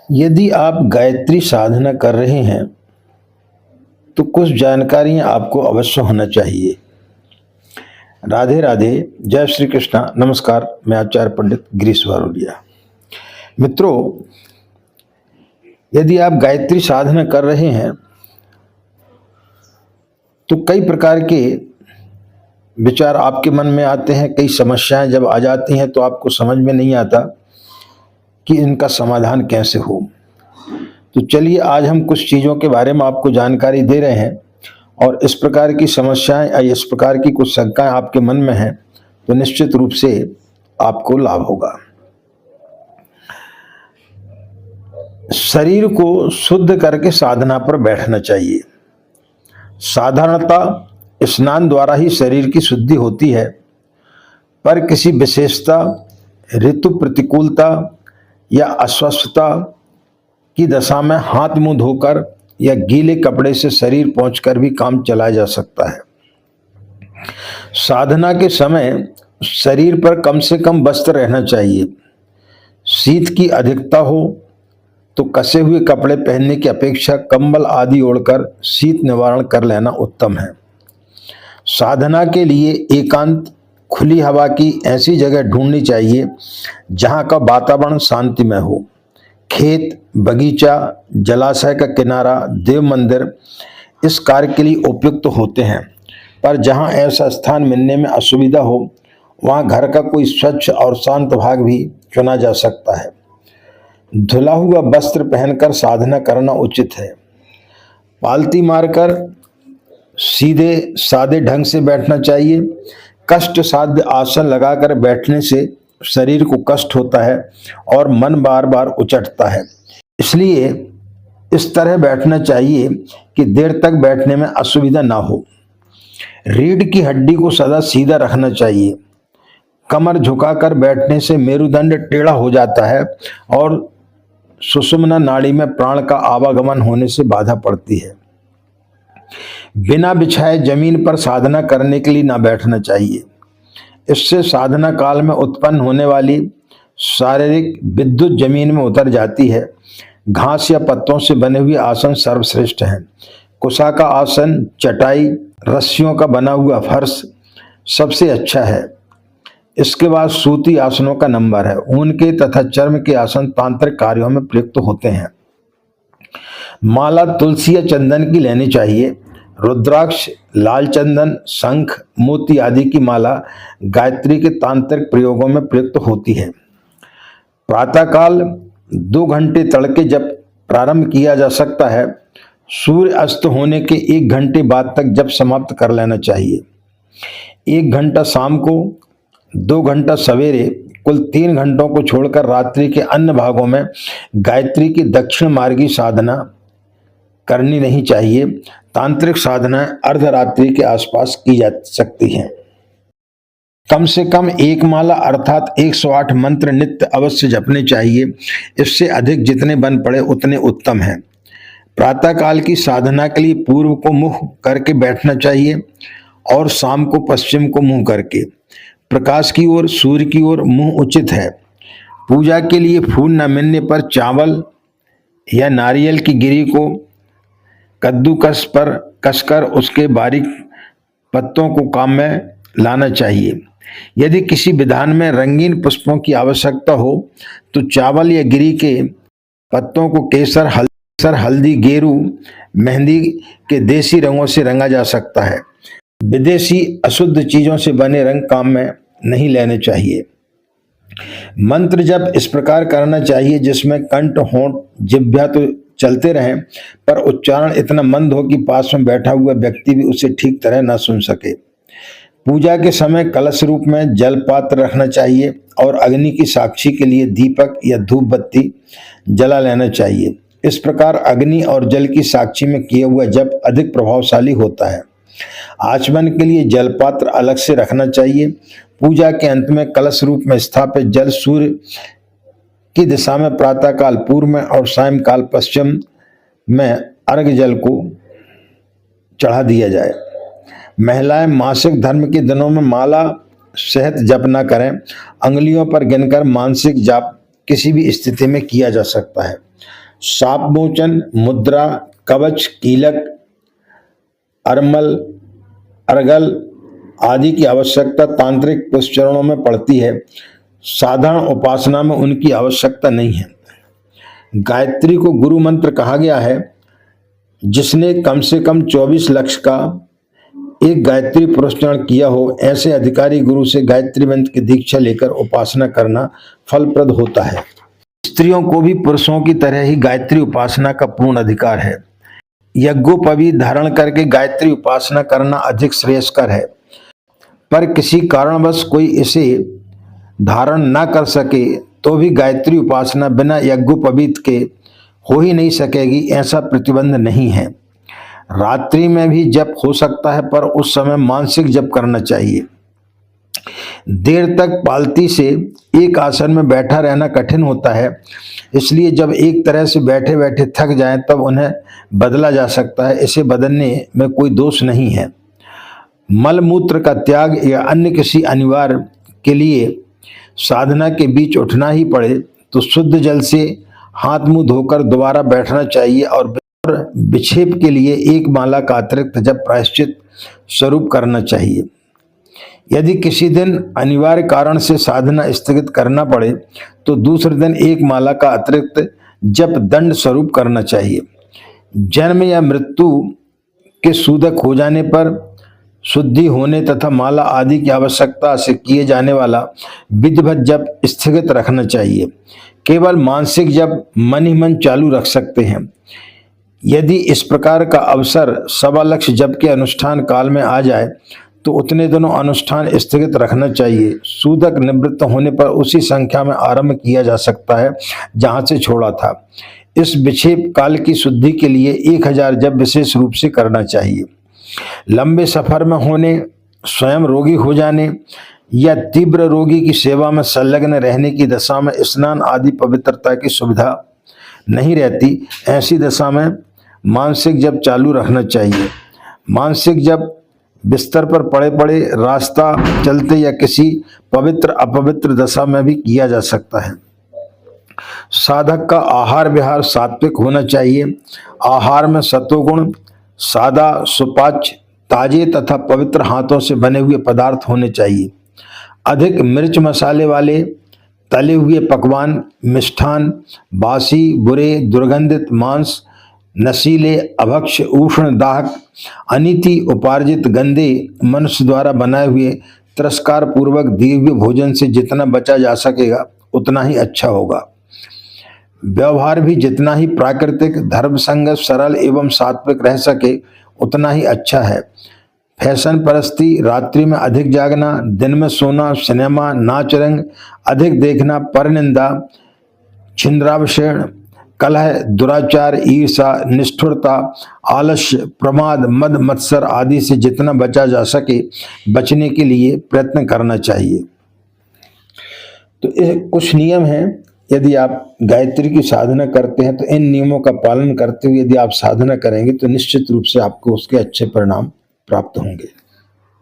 यदि आप गायत्री साधना कर रहे हैं तो कुछ जानकारियां आपको अवश्य होना चाहिए। राधे राधे, जय श्री कृष्णा। नमस्कार, मैं आचार्य पंडित गिरीश वारोलिया। मित्रों, यदि आप गायत्री साधना कर रहे हैं तो कई प्रकार के विचार आपके मन में आते हैं। कई समस्याएं जब आ जाती हैं तो आपको समझ में नहीं आता कि इनका समाधान कैसे हो। तो चलिए, आज हम कुछ चीज़ों के बारे में आपको जानकारी दे रहे हैं, और इस प्रकार की समस्याएं या इस प्रकार की कुछ शंकाएं आपके मन में हैं तो निश्चित रूप से आपको लाभ होगा। शरीर को शुद्ध करके साधना पर बैठना चाहिए। साधारणतः स्नान द्वारा ही शरीर की शुद्धि होती है, पर किसी विशेषता, ऋतु प्रतिकूलता या अस्वस्थता की दशा में हाथ मुंह धोकर या गीले कपड़े से शरीर पोंछकर भी काम चलाया जा सकता है। साधना के समय शरीर पर कम से कम वस्त्र रहना चाहिए। शीत की अधिकता हो तो कसे हुए कपड़े पहनने की अपेक्षा कंबल आदि ओढ़कर शीत निवारण कर लेना उत्तम है। साधना के लिए एकांत, खुली हवा की ऐसी जगह ढूंढनी चाहिए जहां का वातावरण शांतिमय हो। खेत, बगीचा, जलाशय का किनारा, देव मंदिर इस कार्य के लिए उपयुक्त होते हैं, पर जहां ऐसा स्थान मिलने में असुविधा हो वहां घर का कोई स्वच्छ और शांत भाग भी चुना जा सकता है। धुला हुआ वस्त्र पहनकर साधना करना उचित है। पालती मारकर सीधे सादे ढंग से बैठना चाहिए। कष्ट साध्य आसन लगाकर बैठने से शरीर को कष्ट होता है और मन बार बार उचटता है। इसलिए इस तरह बैठना चाहिए कि देर तक बैठने में असुविधा ना हो। रीढ़ की हड्डी को सदा सीधा रखना चाहिए। कमर झुकाकर बैठने से मेरुदंड टेढ़ा हो जाता है और सुषुम्ना नाड़ी में प्राण का आवागमन होने से बाधा पड़ती है। बिना बिछाए जमीन पर साधना करने के लिए ना बैठना चाहिए। इससे साधना काल में उत्पन्न होने वाली शारीरिक विद्युत जमीन में उतर जाती है। घास या पत्तों से बने हुए आसन सर्वश्रेष्ठ हैं। कुशा का आसन, चटाई, रस्सियों का बना हुआ फर्श सबसे अच्छा है। इसके बाद सूती आसनों का नंबर है। ऊन के तथा चर्म के आसन तांत्रिक कार्यों में प्रयुक्त होते हैं। माला तुलसी या चंदन की लेनी चाहिए। रुद्राक्ष, लाल चंदन, शंख, मोती आदि की माला गायत्री के तांत्रिक प्रयोगों में प्रयुक्त होती है। प्रातःकाल 2 घंटे तड़के जब प्रारंभ किया जा सकता है। सूर्य अस्त होने के 1 घंटे बाद तक जब समाप्त कर लेना चाहिए। 1 घंटा शाम को, 2 घंटा सवेरे, कुल 3 घंटों को छोड़कर रात्रि के अन्य भागों में गायत्री की दक्षिण मार्गी साधना करनी नहीं चाहिए। तांत्रिक साधना अर्धरात्रि के आसपास की जा सकती है। कम से कम 1 माला अर्थात 108 मंत्र नित्य अवश्य जपने चाहिए। इससे अधिक जितने बन पड़े उतने उत्तम है। प्रातःकाल की साधना के लिए पूर्व को मुख करके बैठना चाहिए और शाम को पश्चिम को मुंह करके। प्रकाश की ओर, सूर्य की ओर मुंह उचित है। पूजा के लिए फूल न मिलने पर चावल या नारियल की गिरी को कद्दूकस पर कसकर उसके बारीक पत्तों को काम में लाना चाहिए। यदि किसी विधान में रंगीन पुष्पों की आवश्यकता हो तो चावल या गिरी के पत्तों को केसर, हल्दी, गेरू, मेहंदी के देसी रंगों से रंगा जा सकता है। विदेशी अशुद्ध चीजों से बने रंग काम में नहीं लेने चाहिए। मंत्र जप इस प्रकार करना चाहिए जिसमें कंठ, होंठ, जिह्वा तो चलते रहें, पर उच्चारण इतना मंद हो कि पास में बैठा हुआ व्यक्ति भी उसे ठीक तरह न सुन सके। पूजा के समय कलश रूप में जल पात्र रखना चाहिए और अग्नि की साक्षी के लिए दीपक या धूप बत्ती जला लेना चाहिए। इस प्रकार अग्नि और जल की साक्षी में किया हुआ जप अधिक प्रभावशाली होता है। आचमन के लिए जल पात्र अलग से रखना चाहिए। पूजा के अंत में कलश रूप में स्थापित जल सूर्य की दिशा में प्रातःकाल पूर्व में और सायंकाल पश्चिम में अर्घ्य जल को चढ़ा दिया जाए। महिलाएं मासिक धर्म के दिनों में माला सहित जप न करें। अंगुलियों पर गिनकर मानसिक जाप किसी भी स्थिति में किया जा सकता है। शाप मोचन, मुद्रा, कवच, कीलक, अरमल, अर्गल आदि की आवश्यकता तांत्रिक पुष्पचरणों में पड़ती है। साधारण उपासना में उनकी आवश्यकता नहीं है। गायत्री को गुरु मंत्र कहा गया है। जिसने कम से कम 24 लक्ष्य का एक गायत्री पुरस्चरण किया हो, ऐसे अधिकारी गुरु से गायत्री मंत्र की दीक्षा लेकर उपासना करना फलप्रद होता है। स्त्रियों को भी पुरुषों की तरह ही गायत्री उपासना का पूर्ण अधिकार है। यज्ञोपवीत धारण करके गायत्री उपासना करना अधिक श्रेयस्कर है, पर किसी कारणवश कोई इसे धारण ना कर सके तो भी गायत्री उपासना बिना यज्ञोपवीत के हो ही नहीं सकेगी, ऐसा प्रतिबंध नहीं है। रात्रि में भी जप हो सकता है, पर उस समय मानसिक जप करना चाहिए। देर तक पालती से एक आसन में बैठा रहना कठिन होता है, इसलिए जब एक तरह से बैठे बैठे थक जाएं तब उन्हें बदला जा सकता है। इसे बदलने में कोई दोष नहीं है। मल मूत्र का त्याग या अन्य किसी अनिवार्य के लिए साधना के बीच उठना ही पड़े तो शुद्ध जल से हाथ मुंह धोकर दोबारा बैठना चाहिए और विक्षेप के लिए एक माला का अतिरिक्त जब प्रायश्चित स्वरूप करना चाहिए। यदि किसी दिन अनिवार्य कारण से साधना स्थगित करना पड़े तो दूसरे दिन एक माला का अतिरिक्त जप दंड स्वरूप करना चाहिए। जन्म या मृत्यु के सूदक हो जाने पर शुद्धि होने तथा माला आदि की आवश्यकता से किए जाने वाला विधिवत जप स्थगित रखना चाहिए। केवल मानसिक जप मन ही मन चालू रख सकते हैं। यदि इस प्रकार का अवसर सवा लक्ष्य जप के अनुष्ठान काल में आ जाए तो उतने दिनों अनुष्ठान स्थगित रखना चाहिए। सूदक निवृत्त होने पर उसी संख्या में आरंभ किया जा सकता है जहां से छोड़ा था। इस विक्षेप काल की शुद्धि के लिए 1000 जप विशेष रूप से करना चाहिए। लंबे सफर में होने, स्वयं रोगी हो जाने या तीव्र रोगी की सेवा में संलग्न रहने की दशा में स्नान आदि पवित्रता की सुविधा नहीं रहती, ऐसी दशा में मानसिक जप चालू रखना चाहिए। मानसिक जप बिस्तर पर पड़े पड़े, रास्ता चलते या किसी पवित्र अपवित्र दशा में भी किया जा सकता है। साधक का आहार विहार सात्विक होना चाहिए। आहार में सत्वगुण, सादा, सुपाच्य, ताजे तथा पवित्र हाथों से बने हुए पदार्थ होने चाहिए। अधिक मिर्च मसाले वाले तले हुए पकवान, मिष्ठान, बासी, बुरे, दुर्गंधित मांस, नशीले, अभक्ष्य, उष्ण, दाहक, अनीति उपार्जित, गंदे, मनुष्य द्वारा बनाए हुए तिरस्कार पूर्वक दिए हुए भोजन से जितना बचा जा सकेगा उतना ही अच्छा होगा। व्यवहार भी जितना ही प्राकृतिक, धर्म संगत, सरल एवं सात्विक रह सके उतना ही अच्छा है। फैशन परस्ती, रात्रि में अधिक जागना, दिन में सोना, सिनेमा, नाच रंग अधिक देखना, परनिंदा, छिंद्रावशेण, कलह, दुराचार, ईर्षा, निष्ठुरता, आलस्य, प्रमाद, मद मत्सर आदि से जितना बचा जा सके बचने के लिए प्रयत्न करना चाहिए। तो कुछ नियम हैं। यदि आप गायत्री की साधना करते हैं तो इन नियमों का पालन करते हुए यदि आप साधना करेंगे तो निश्चित रूप से आपको उसके अच्छे परिणाम प्राप्त होंगे।